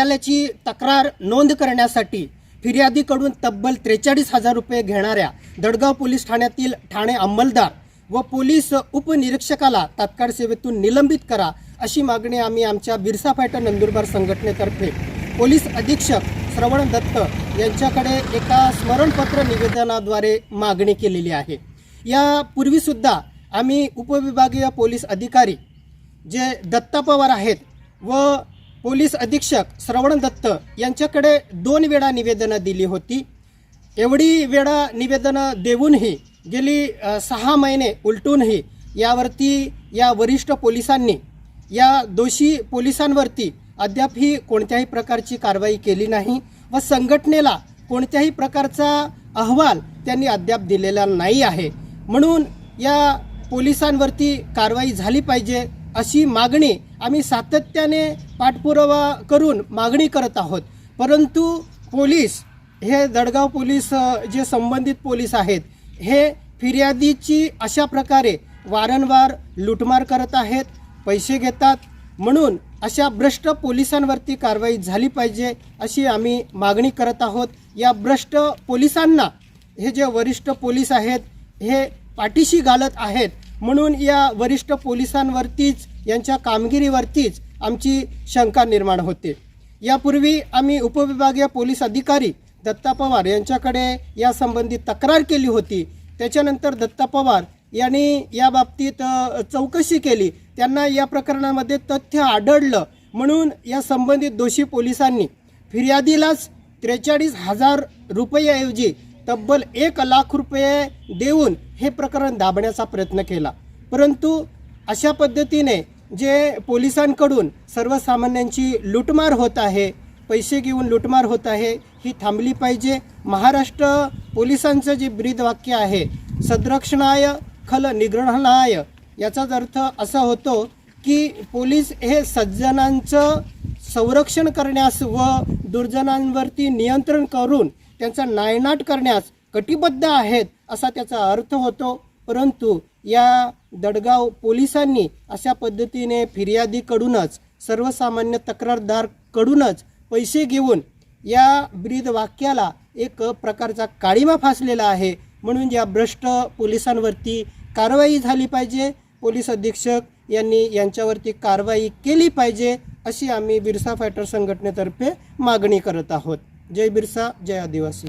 मिळाल्याची तक्रार नोंद करण्यासाठी फिर्यादीकडून तब्बल 43,000 रुपये घेणाऱ्या दडगाव पोलीस ठाण्यातील ठाणे अंमलदार व पोलीस उपनिरीक्षकाला तात्काळ सेवेतून निलंबित करा अशी मागणी आम्ही आमच्या बिरसा फायटर नंदुरबार संघटनेतर्फे पोलीस अधीक्षक श्रवण दत्त यांच्याकडे एका स्मरणपत्र निवेदनाद्वारे मागणी केलेली आहे। यापूर्वीसुद्धा आम्ही उपविभागीय पोलीस अधिकारी जे दत्ता पवार आहेत व पोलीस अधीक्षक श्रवण दत्त यांच्याकडे 2 वेळा निवेदनं दिली होती। एवढी वेळा निवेदनं देऊनही गेली 6 महिने उलटूनही यावरती या वरिष्ठ पोलिसांनी या दोषी पोलिसांवरती अद्यापही कोणत्याही प्रकारची कारवाई केली नाही व संघटनेला कोणत्याही प्रकारचा अहवाल त्यांनी अद्याप दिलेला नाही आहे। म्हणून या पोलिसांवरती कारवाई झाली पाहिजे अशी मागणी आम्ही सातत्याने पाठपुरावा करून मागणी करत आहोत। परंतु पोलीस हे दडगाव पोलीस जे संबंधित पोलीस आहेत हे फिर्यादीची अशा प्रकारे वारंवार लूटमार करत आहेत, पैसे घेतात। म्हणून अशा भ्रष्ट पोलिसांवरती कारवाई झाली पाहिजे अशी आम्ही मागणी करत आहोत। या भ्रष्ट पोलिसांना हे जे वरिष्ठ पोलीस आहेत हे पाठीशी घालत आहेत। म्हणून या वरिष्ठ पोलिसांवरतीच यांच्या कामगिरीवरतीच आमची शंका निर्माण होते। यापूर्वी आम्ही उपविभागीय पोलीस अधिकारी दत्ता पवार यांच्याकडे या संबंधी तक्रार केली होती। त्याच्यानंतर दत्ता पवार यांनी या बाबतीत चौकशी केली, त्यांना या प्रकरणामध्ये तथ्य आढळलं। म्हणून या संबंधित दोषी पोलिसांनी फिर्यादीलाच 43,000 रुपयाऐवजी तब्बल 1,00,000 रुपये देऊन हे प्रकरण दाबण्याचा प्रयत्न केला। परंतु अशा पद्धतीने जे पोलिसांकडून सर्वसामान्यांची लूटमार होत आहे, पैसे घेऊन लूटमार होत आहे, ही थांबली पाहिजे। महाराष्ट्र पोलिसांचं जे ब्रीदवाक्य आहे सद्रक्षणाय खल निग्रहणाय, याचाच अर्थ असा होतो की पोलीस हे सज्जनांचं संरक्षण करण्यास व दुर्जनांवरती नियंत्रण करून त्यांचा नायनाट करण्यास कटिबद्ध आहेत असा त्याचा अर्थ होतो। परंतु या दडगाव पोलिसांनी अशा पद्धतीने फिर्यादीकडूनच सर्वसामान्य तक्रारदारकडूनच पैसे घेऊन या ब्रीदवाक्याला एक प्रकारचा काळिमा फासलेला आहे। म्हणून या भ्रष्ट पोलिसांवरती कारवाई झाली पाहिजे, पोलीस अधीक्षक यांनी यांच्यावरती कारवाई केली पाहिजे अशी आम्ही बिरसा फायटर संघटनेतर्फे मागणी करत आहोत। जय बिरसा, जय आदिवासी।